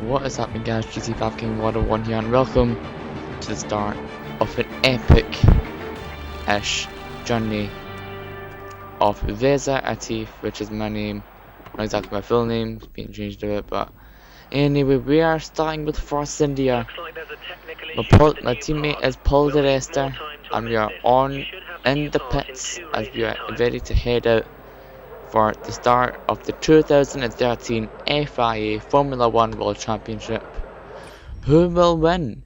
What is happening, guys? GT5 King 101 here, and welcome to the start of an epic-ish journey of Veza Atif, which is my name. Not exactly my full name, it's been changed a bit, but anyway, we are starting with Force India. My teammate is Paul De Resta, and we are on in the pits as we are ready to head out for the start of the 2013 FIA Formula 1 World Championship. Who will win?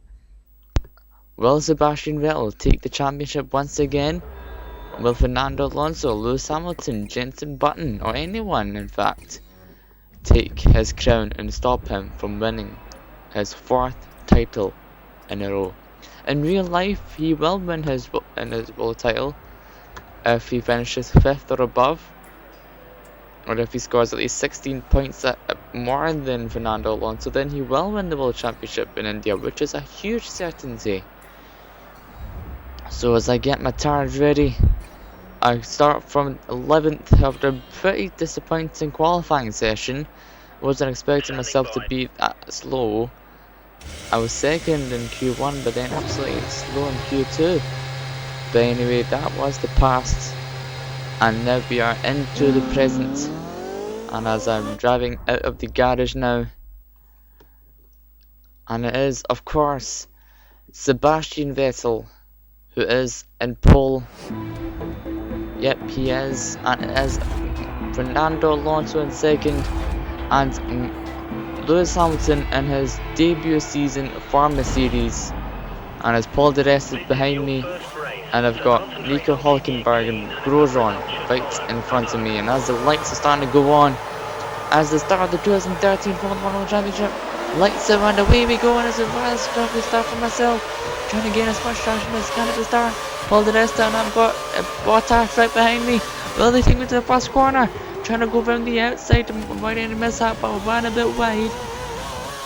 Will Sebastian Vettel take the championship once again? Will Fernando Alonso, Lewis Hamilton, Jenson Button, or anyone in fact, take his crown and stop him from winning his 4th title in a row? In real life, he will win his world title if he finishes 5th or above, or if he scores at least 16 points more than Fernando Alonso. Then he will win the World Championship in India, which is a huge certainty. So as I get my tires ready, I start from 11th after a pretty disappointing qualifying session. Wasn't expecting myself to be that slow. I was 2nd in Q1, but then absolutely slow in Q2. But anyway, that was the past. And now we are into the present, and as I'm driving out of the garage now, and it is of course Sebastian Vettel who is in pole. Yep, he is, and it is Fernando Alonso in 2nd, and Lewis Hamilton in his debut season for the series, and as Paul De Resta behind me. And I've got Nico Hulkenberg and Grosjean right in front of me. And as the lights are starting to go on, as the start of the 2013 Formula 1 World Championship, lights are on, away we go, and as I start for myself, trying to gain as much traction as I can at the start. Pull the rest down, I've got Bottas right behind me. Will they take me to the first corner? Trying to go around the outside to avoid any mishap, but we're running a bit wide.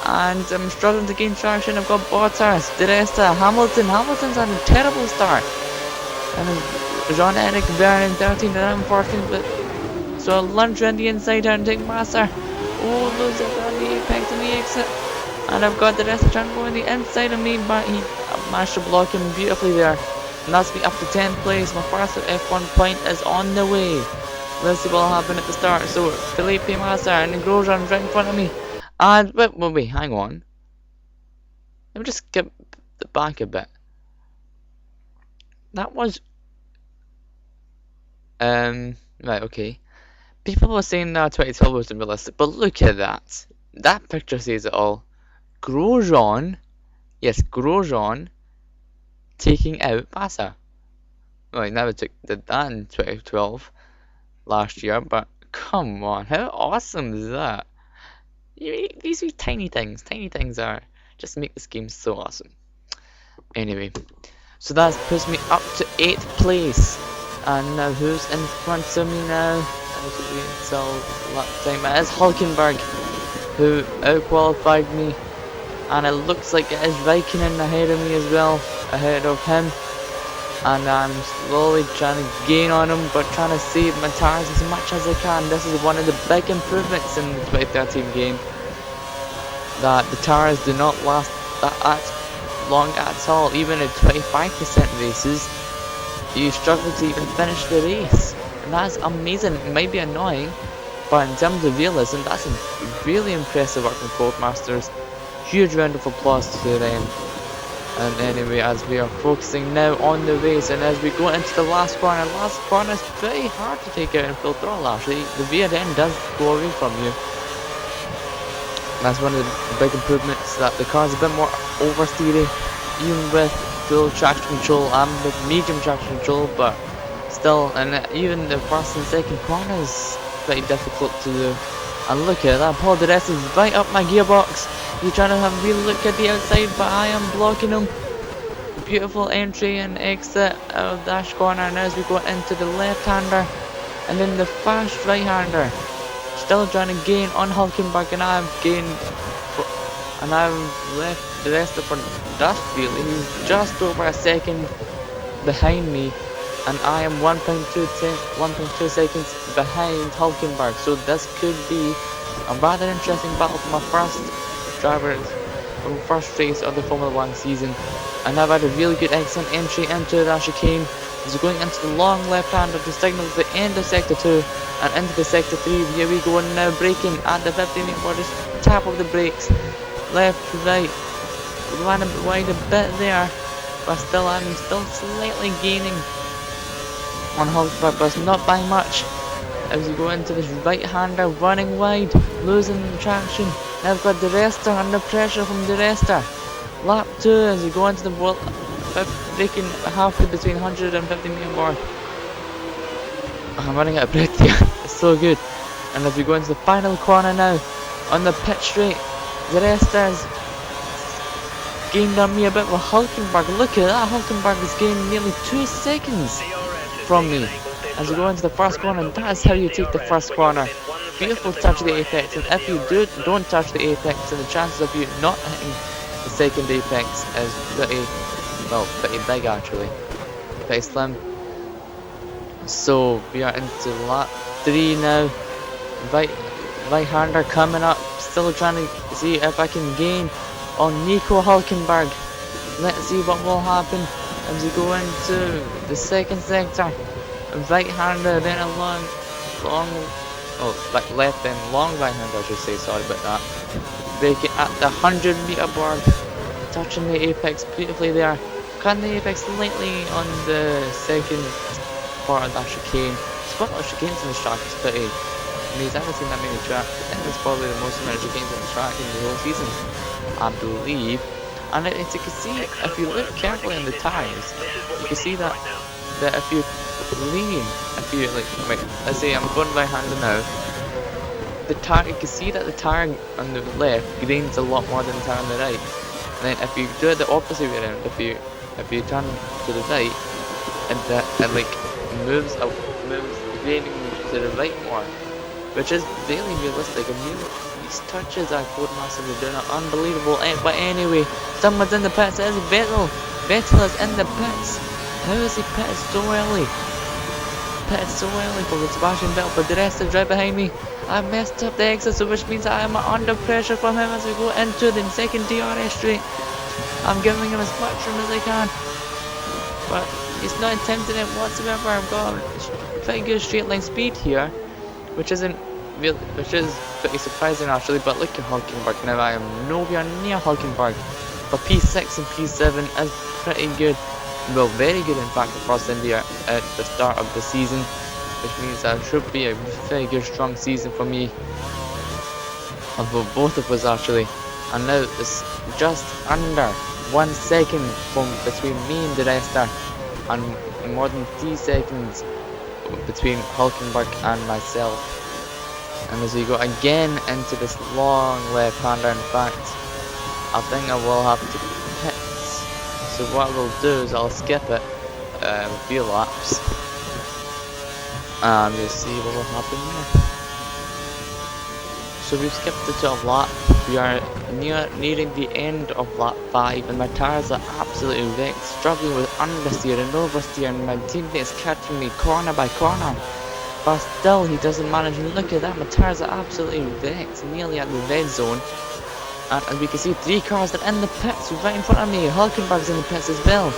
And I'm struggling to gain traction. I've got Bottas, De Resta, Hamilton's on a terrible start. And Jean-Eric Vergne in 13th and I'm 14th, but so I'll lunge around the inside and take Massa. Oh, lose it on the apex and the exit. And I've got the rest trying to go on the inside of me, but he managed to block him beautifully there. And that's me up to 10th place. My first F1 point is on the way. Let's see what will happen at the start. So Felipe Massa and Grosjean right in front of me. And wait, hang on. Let me just get back a bit. That was right, okay. People were saying that 2012 was unrealistic, but look at that. That picture says it all. Grosjean, yes, Grosjean taking out Massa. Well, he never did that in 2012 last year, but come on, how awesome is that? These are tiny things are just make this game so awesome. Anyway. So that puts me up to 8th place. And now who's in front of me now? Until lap time. It is Hulkenberg who outqualified me. And it looks like it is Raikkonen ahead of me as well. Ahead of him. And I'm slowly trying to gain on him, but trying to save my tires as much as I can. This is one of the big improvements in the 2013 game. That the tires do not last that long at all. Even at 25% races, you struggle to even finish the race, and that's amazing. It might be annoying, but in terms of realism, that's a really impressive work from Codemasters. Huge round of applause to them. And anyway, as we are focusing now on the race, and as we go into the last corner is pretty hard to take out in full throttle actually. The rear end does go away from you. That's one of the big improvements, that the car is a bit more oversteery, even with full traction control and with medium traction control, but still, and even the first and second corner is pretty difficult to do. And look at that, Paul De Resta is right up my gearbox. He's trying to have a real look at the outside, but I am blocking him. Beautiful entry and exit out of dash corner, and as we go into the left-hander, and then the fast right-hander. Still trying to gain on Hulkenberg, and I've gained, and I've left the rest of for Dustfield. He's just over a second behind me, and I am 1.2 seconds behind Hulkenberg. So this could be a rather interesting battle for my first drivers from the first race of the Formula 1 season. And I've had a really good excellent entry into the chicane. As we're going into the long left hand of the signal to the end of sector 2 and into the sector 3. Here we go now, braking at the 50 meter, just tap of the brakes, left to right, ran a bit wide a bit there, but I'm still slightly gaining on Hulkenberg, but not by much. As you go into this right hander, running wide, losing traction. Now I've got the rester under pressure from the rester. Lap 2 as you go into the wall, braking halfway between 150 meter mark. I'm running out of breath here. It's so good. And as we go into the final corner now, on the pit straight, the rester's gained on me a bit with Hulkenberg. Look at that, Hulkenberg has gained nearly 2 seconds from me as we go into the first corner, and that is how you take the first corner. Beautiful touch of the apex, and if you don't touch the apex, then the chances of you not hitting the second apex is pretty big actually, pretty slim. So we are into lap 3 now. Right hander coming up, still trying to see if I can gain on Nico Hulkenberg. Let's see what will happen as we go into the second sector. Right hander, then a left and long right hander I should say, sorry about that. Braking at the 100 meter mark, touching the apex beautifully there. Cutting the apex slightly on the second part of that chicane. Spot of chicanes in the track is pretty amazing. I haven't seen that many tracks. I think it's probably the most amount of chicanes in the track in the whole season, I believe. And as you can see, if you look carefully on the tires, you can see that if you lean, let's say I'm going right hander now, the tire, you can see that the tire on the left gains a lot more than the tire on the right. And then if you do it the opposite way around, if you turn to the right, and it moves gaining to the right more, which is really realistic. And these touches are Codemasters are doing are unbelievable. But anyway, someone's in the pits. It is Vettel. Vettel is in the pits. How is he pitted so early? Pitted so early for the Sebastian Vettel, but the rest is right behind me. I messed up the exit, so which means I am under pressure from him as we go into the second DRS straight. I'm giving him as much room as I can, but he's not attempting it whatsoever. I've got pretty good straight line speed here, which is pretty surprising actually. But look at Hulkenberg now. I am nowhere near Hulkenberg, but P6 and P7 is pretty good. Well, very good in fact across India at the start of the season, which means that it should be a very good strong season for me, of both of us actually. And now it's just under 1 second from between me and the rester, and more than 3 seconds between Hulkenberg and myself. And as we go again into this long left hander, in fact I think I will have to pit. So what we'll do is I'll skip it a few laps and we'll see what will happen there. So we've skipped the 12th lap. We are nearing the end of lap 5 and my tyres are absolutely wrecked, struggling with understeer and oversteer, and my teammate is catching me corner by corner. But still he doesn't manage, and look at that, my tyres are absolutely wrecked, nearly at the red zone. And as we can see, 3 cars are in the pits right in front of me. Hulkenberg's in the pits as well.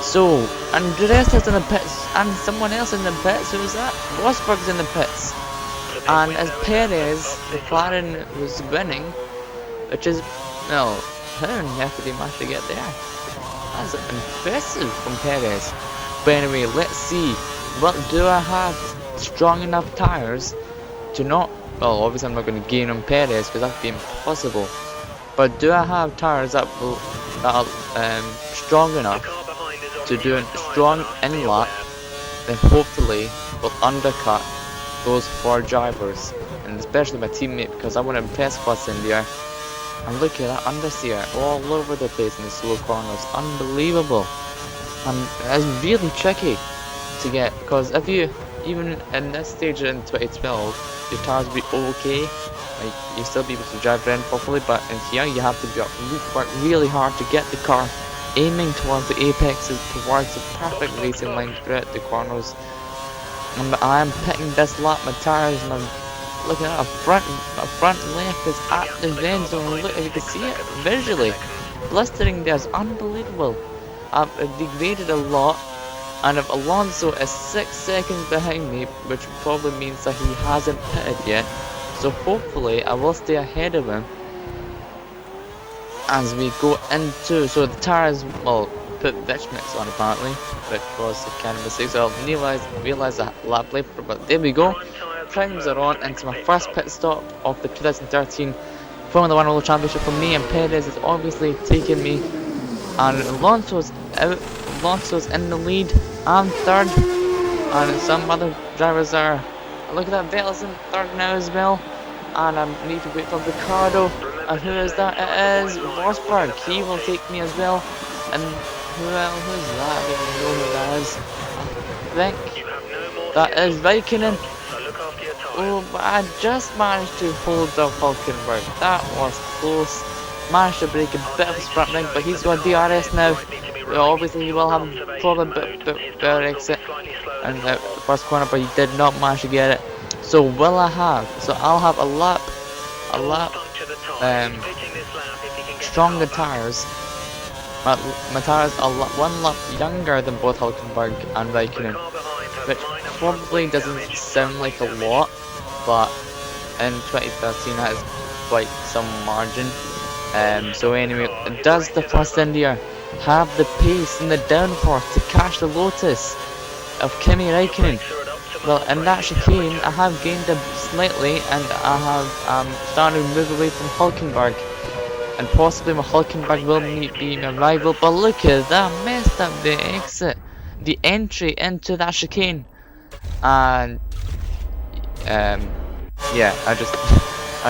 So, and the rest is in the pits, and someone else in the pits. Who is that? Rosberg's in the pits. And as Perez, McLaren was winning, which is, well, how on earth did he manage to get there? That's impressive from Perez. But anyway, let's see. Well, do I have strong enough tyres to not, well, obviously I'm not going to gain on Perez because that would be impossible. But do I have tyres that are strong enough to do a strong in-lap, then hopefully will undercut those 4 drivers, and especially my teammate, because I want to impress Plus India. And look at that understeer all over the place in the slow corners, unbelievable. And it's really tricky to get, because if you, even in this stage in 2012, your tyres will be okay. Like, you'll still be able to drive around properly, but in here you have to work really hard to get the car aiming towards the apexes, towards the perfect racing line throughout the corners. And I am picking this lap, my tyres, and Look at that, front left is at the red zone. Look, if you can see it visually, blistering there is unbelievable. I've degraded a lot, and if Alonso is 6 seconds behind me, which probably means that he hasn't pitted yet, so hopefully I will stay ahead of him as we go into, so the tires, well, put Vetch mix on apparently, which was a kind of mistake, so I realised that lap later, but there we go. Primes are on into my first pit stop of the 2013 Formula 1 World Championship for me, and Perez is obviously taking me, and Alonso's out, Alonso's in the lead, I'm third, and some other drivers are, look at that, Vettel's in third now as well, and I need to wait for Ricardo, and who is that? It is Rosberg, he will take me as well, and who's that? I don't even know who that is. I think that is Raikkonen. Oh, but I just managed to hold up Hulkenberg. That was close. Managed to break a bit of his front ring, but he's got DRS now. Obviously, he will have probably a bit better exit in the first corner, but he did not manage to get it. So will I have? So I'll have a lap, stronger tires. My tires are one lap younger than both Hulkenberg and Raikkonen, which probably doesn't sound like a lot, but in 2013 that is quite some margin. So anyway, does the Force India have the pace and the downforce to catch the Lotus of Kimi Raikkonen? Well, in that chicane, I have gained him slightly, and I have started to move away from Hulkenberg, and possibly my Hulkenberg will be my rival. But look at that, messed up the exit, the entry into that chicane, and yeah, I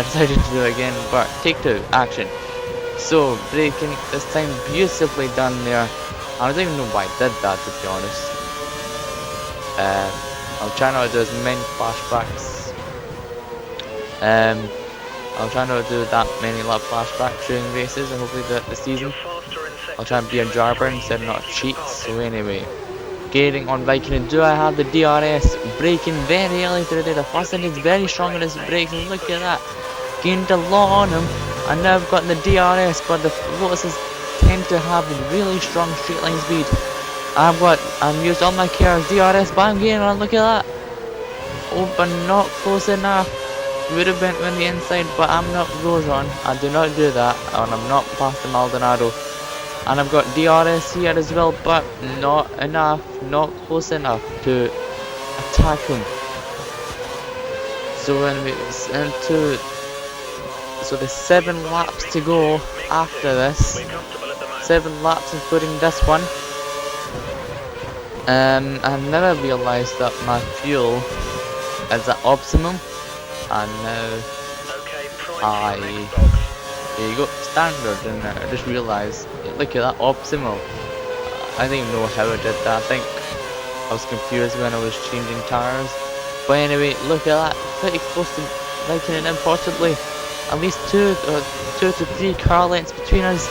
decided to do it again. But take two, action. So braking this time, beautifully done there. I don't even know why I did that, to be honest. I'll try not to do as many flashbacks. I'll try not to do that many lap flashbacks during races, and hopefully the season. I'll try and be a driver instead of not a cheat. So anyway, getting on Raikkonen. Do I have the DRS? Braking very early today. The first thing is very strong in his brakes, and look at that. Gained a lot on him, and now I've got the DRS, but the Lotuses tend to have really strong straight line speed. I'm used all my cares, DRS, but I'm getting on, look at that. Oh, but not close enough. Would have been on the inside, but I'm not Grosjean. I do not do that, and I'm not past the Maldonado. And I've got DRS here as well, but not enough, not close enough to attack him. So when we into, so there's 7 laps to go after this. 7 laps including this one. I've never realised that my fuel is at optimum, and now there you go, standard, and I just realised, look at that, optimal. I don't even know how I did that. I think I was confused when I was changing tyres, but anyway, look at that, pretty close to Raikkonen, importantly, at least 2 to 3 car lengths between us.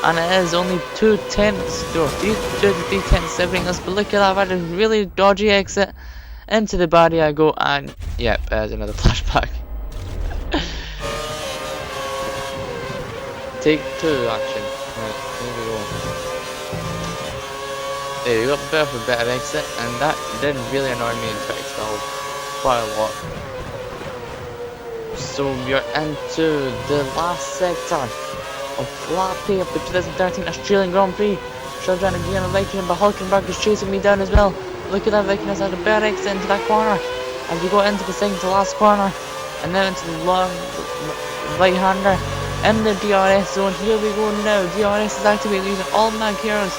And it is only 2 tenths, or 2 to 3 tenths separating us, but look at that, I had a really dodgy exit. Into the body I go, and yep, there's another flashback. Take 2 action. Right, here we go. There you go, bit of a better exit, and that did really annoy me in 2012 quite a lot. So we're into the last sector of lap 8 of the 2013 Australian Grand Prix. Still trying to be on a Raikkonen, but Hulkenberg is chasing me down as well. Look at that, Raikkonen has had a better exit into that corner. As we go into the second to last corner, and then into the long right-hander in the DRS zone. Here we go now. DRS is activated using all my gears.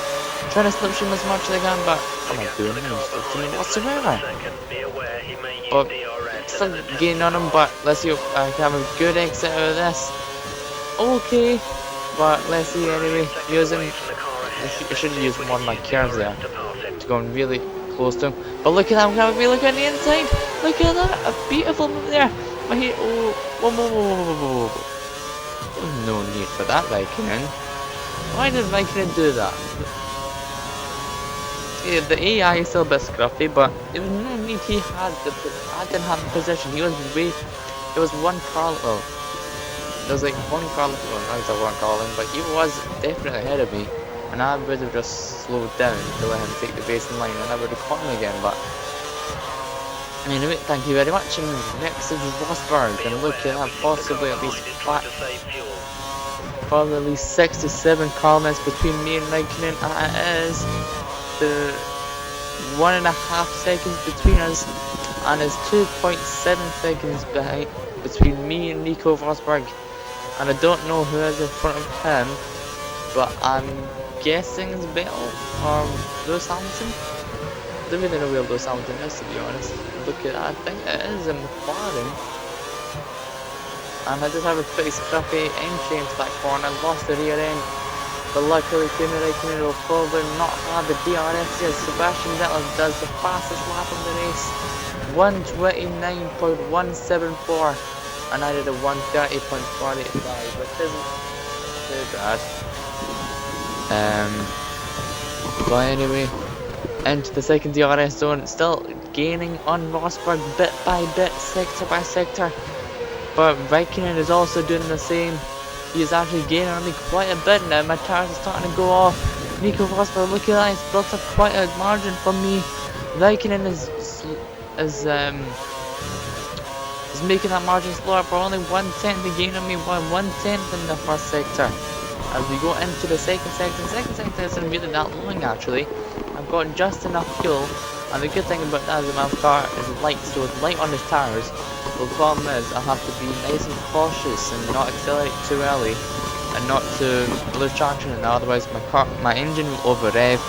Trying to slipstream as much as I can, but I'm not doing any slipstreaming whatsoever. But still gaining on him, but let's see if I can have a good exit out of this. Okay, but let's see anyway. I should use one of my curves there to go really close to him. But look at that, I'm gonna be looking at the inside. Look at that, a beautiful move there. But he, whoa. There's no need for that, Raikkonen. Why did Raikkonen do that? Yeah, the AI is still a bit scruffy, but there was no need. I didn't have the position. He was way there was one car, well, there was like one car, well, not exactly one car lane, but he was definitely ahead of me, and I would have just slowed down to let him take the basin line, and I would have caught him again, but anyway, thank you very much, and next is Rosberg, and look at that, possibly at least 6 to 7 car lengths between me and Raikkonen, and it is the 1.5 seconds between us, and it's 2.7 seconds behind between me and Nico Rosberg, and I don't know who is in front of him, but I'm guessing it's Vettel or Lewis Hamilton. I don't really know where Lewis Hamilton is, to be honest. Look at that, I think it is a McLaren. And I just have a pretty scrappy entry into that corner, lost the rear end. But luckily Kimi Raikkonen will probably not have the DRS as Sebastian Vettel does the fastest lap in the race. 129.174, and I did a 130.485, which isn't too bad. But anyway, into the second DRS zone, still gaining on Rosberg bit by bit, sector by sector. But Raikkonen is also doing the same. He is actually gaining on me quite a bit now. My tires are starting to go off. Nico Rosberg, look at that, he's built up quite a margin from me. Raikkonen is making that margin slower for only 1/10 to gain on me, 1/10 in the first sector. As we go into the second sector isn't really that long actually. I've got just enough fuel, and the good thing about that is that my car is light, so it's light on the tires. But the problem is I have to be nice and cautious and not accelerate too early and not to lose traction, and otherwise my engine will over rev,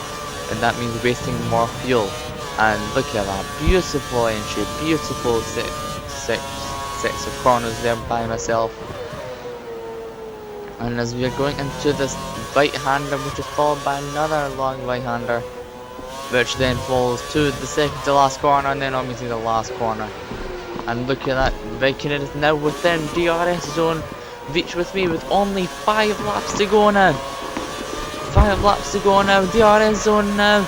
and that means wasting more fuel. And look at that, beautiful entry, beautiful six of corners there by myself. And as we are going into this right-hander, which is followed by another long right-hander, which then falls to the second to last corner, and then obviously the last corner. And look at that, Raikkonen is now within DRS zone reach with me with only 5 laps to go now. 5 laps to go now, DRS zone now.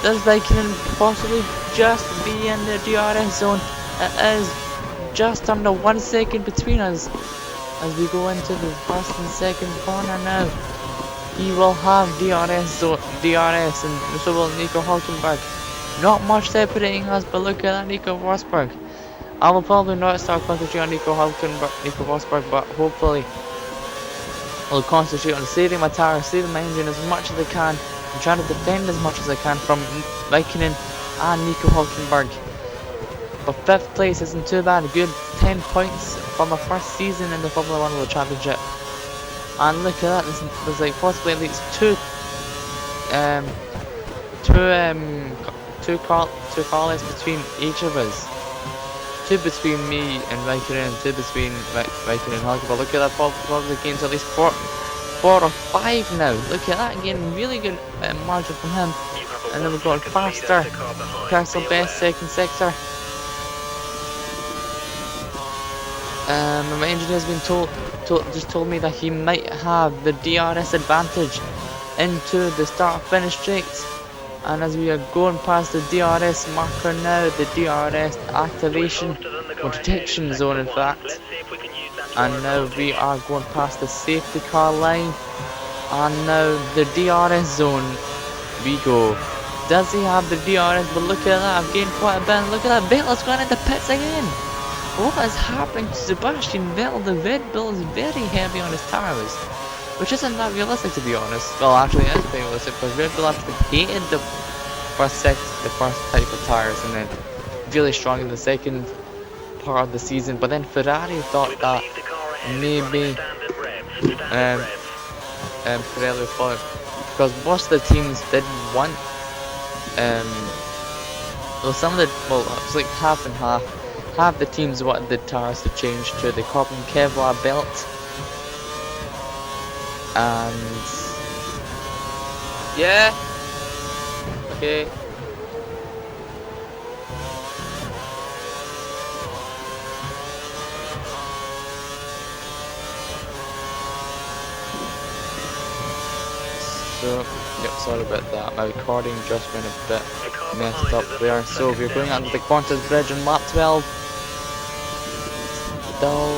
Does Raikkonen possibly just be in the DRS zone? It is just under 1 second between us. As we go into the first and second corner now, he will have DRS, and so will Nico Hulkenberg. Not much separating us, but look at that Nico Rosberg. I will probably not start concentrating on Nico Rosberg, but hopefully I'll concentrate on saving my tires, saving my engine as much as I can, and trying to defend as much as I can from Raikkonen and Nico Hulkenberg. But 5th place isn't too bad, a good 10 points for my first season in the Formula 1 World Championship. And look at that, there's like possibly at least two car lengths between each of us. 2 between me and Raikkonen, and 2 between Raikkonen and Hulkenberg. But look at that, probably gains at least 4 or 5 now. Look at that, again, really good margin from him. And then we're going faster, personal best second sector. My engineer has been told me that he might have the DRS advantage into the start-finish straight. And as we are going past the DRS marker now, the DRS activation or detection zone in fact, and now we are going past the safety car line, and now the DRS zone we go. Does he have the DRS? But look at that, I've gained quite a bit. Look at that, Vettel's gone into pits again. What is happening to Sebastian Vettel? The Red Bull is very heavy on his tires, which isn't that realistic to be honest. Well, actually it is very realistic, because Red Bull actually hated the first type of tires, and then really strong in the second part of the season. But then Ferrari thought that maybe Pirelli would follow, because most of the teams didn't want some of the, well, it was like half and half. Half the teams wanted the tires to change to the carbon Kevlar belt, and yeah, okay. So, yep, sorry about that, my recording just went a bit messed up there. So we're going under the Qantas Bridge on lap 12. still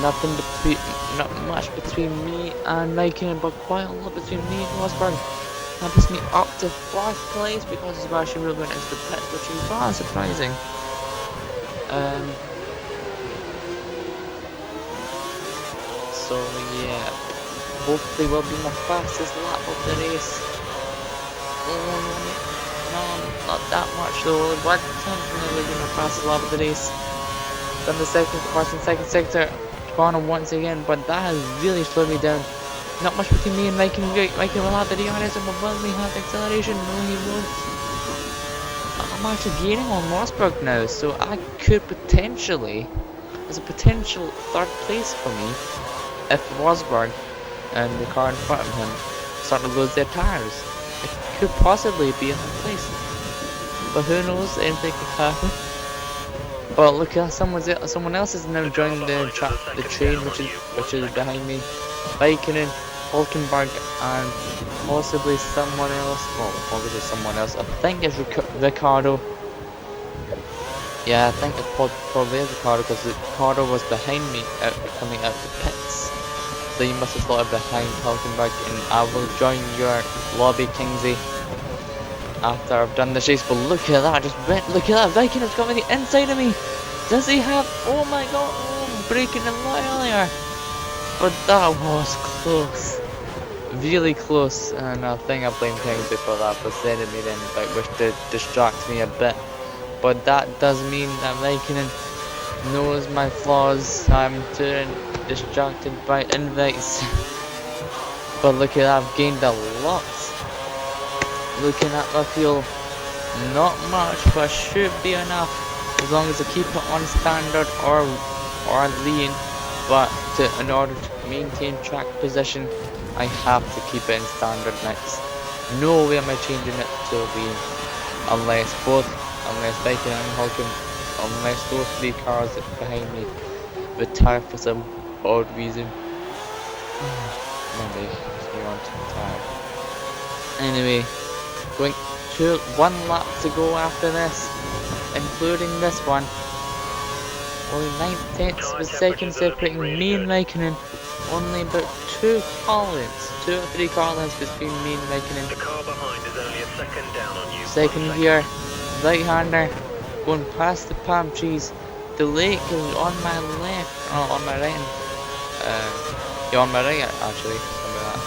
nothing between, not much between me and Viking, but quite a lot between me and Rosberg. That puts me up to 4th place because he's actually really went into the pit, which is rather surprising. So yeah, hopefully will be my fastest lap of the race. No, not that much though. But will be my fastest lap of the race. Then the second sector corner once again, but that has really slowed me down. Not much between me and Viking. Viking will have the DRS and will have the acceleration. No, he won't. I'm actually gaining on Rosberg now, so I could potentially, there's a potential 3rd place for me if Rosberg and the car in front of him start to lose their tires. It could possibly be a 3rd place, but who knows? Anything could happen. But look at someone else is now joining the train, which is behind me. Viking, Hulkenberg, and possibly someone else. Well, obviously someone else. I think it's Ricardo. Yeah, I think it probably is Ricardo because Ricardo was behind me coming out the pits. So you must have started behind Hulkenberg, and I will join your lobby, Kingsley, after I've done this race. But look at that! Look at that! Viking is coming the inside of me. Does he have? Oh my God! Oh, braking a lot earlier. But that was close. Really close, and I think I blame Kingsley for that, for sending me in, which did distract me a bit. But that does mean that Viking knows my flaws. I'm too distracted by invites. But look at that, I've gained a lot. Looking at the fuel, not much, but should be enough as long as I keep it on standard or lean. But in order to maintain track position, I have to keep it in standard next. No way am I changing it to lean unless Viking and Hulken, unless those 3 cars behind me retire for some odd reason. Maybe we want to retire. Anyway, going to 1 lap to go after this, including this one. Only 9/10 of a second separating me and Raikkonen. Only about 2 or 3 car lengths between me and Raikkonen. The car behind is only a second down on you. Second here, right-hander, going past the palm trees. The lake is on my left, on my right. Yeah, on my right actually. Something like that.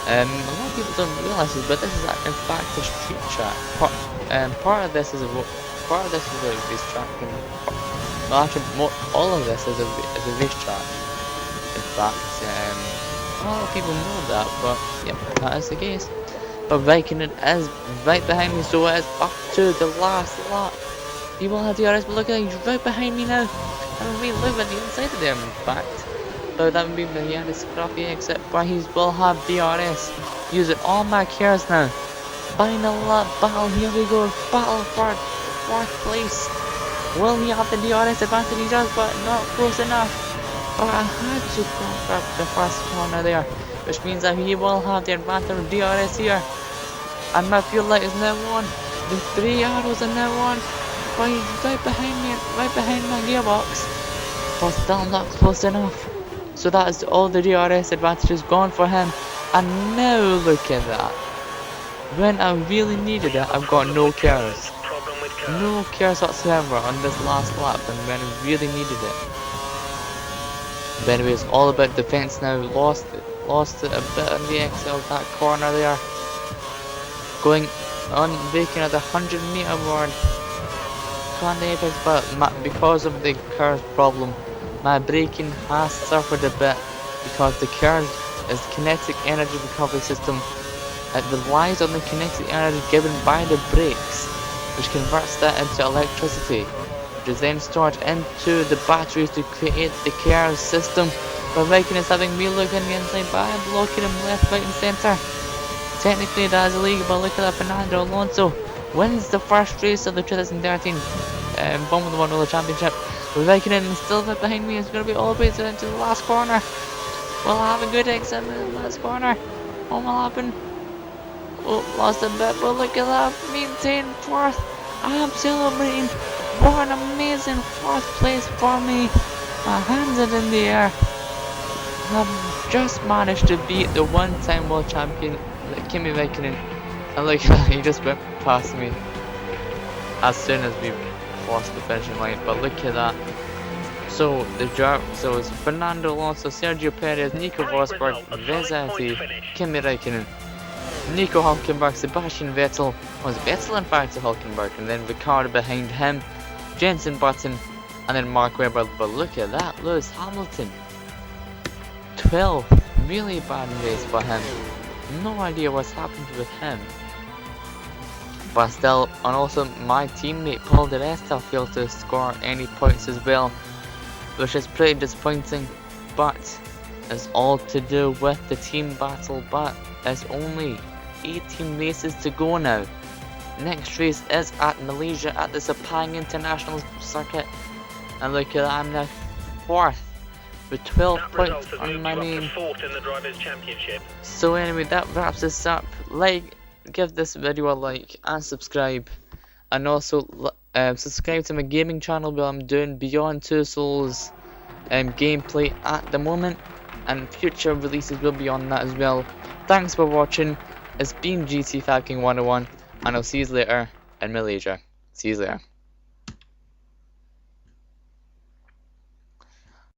A lot of people don't realise this, but this is in fact a street track. Part of this is a racetrack, and well, actually, all of this is a racetrack. In fact, a lot of people know that, but yeah, that is the case. But Raikkonen is right behind me, so it is up to the last lap. He will have DRS, but look at that, he's right behind me now. I mean, look at the inside of them, in fact. But that would be when he had a scruffy exit, but he will have DRS. Using all my cars now. Final lap battle, here we go. Battle for 4th place. Will he have the DRS advantage? He does, but not close enough. But I had to go up the first corner there, which means that he will have the advantage of DRS here. And my fuel light is now on. The 3 arrows are now on. But he's right behind me, right behind my gearbox. But still not close enough. So that is all the DRS advantages gone for him. And now look at that. When I really needed it, I've got no cars. No cars whatsoever on this last lap, and when I really needed it. But anyway, it's all about defense now. Lost it a bit on the exit of that corner there. Going on, braking at the 100-meter mark. On the apex, but because of the car's problem, my braking has suffered a bit because the car is kinetic energy recovery system. It relies on the kinetic energy given by the brakes, which converts that into electricity, which is then stored into the batteries to create the car's system. But Raikkonen is having me look on the inside, but I'm blocking him left, right and centre. Technically that is illegal, but look at that, Fernando Alonso wins the first race of the 2013 Formula 1 World Championship. Raikkonen is still right behind me. It's going to be all the way into the last corner. We'll have a good exit in the last corner. What will happen? Oh, lost a bit, but look at that. Maintain 4th. I'm celebrating. What an amazing 4th place for me. My hands are in the air. I've just managed to beat the one-time world champion, Kimi Räikkönen. And look, he just went past me as soon as we crossed the finishing line. But look at that. So so it's Fernando Alonso, Sergio Perez, Nico Rosberg, Vezzetti, Kimi Räikkönen, Nico Hulkenberg, Sebastian Vettel. Was Vettel in fact to Hulkenberg, and then Ricciardo behind him, Jenson Button, and then Mark Webber. But look at that, Lewis Hamilton, 12th. Really bad race for him. No idea what's happened with him. But still, and also my teammate Paul Di Resta failed to score any points as well, which is pretty disappointing, but it's all to do with the team battle. But there's only 18 races to go now. Next race is at Malaysia at the Sepang International Circuit, and look at that, I'm now 4th with 12 points on my name. So anyway, that wraps this up. Give this video a like and subscribe, and also subscribe to my gaming channel where I'm doing Beyond Two Souls gameplay at the moment, and future releases will be on that as well. Thanks for watching. It's been GT5 King 101, and I'll see you later in Malaysia. See you later.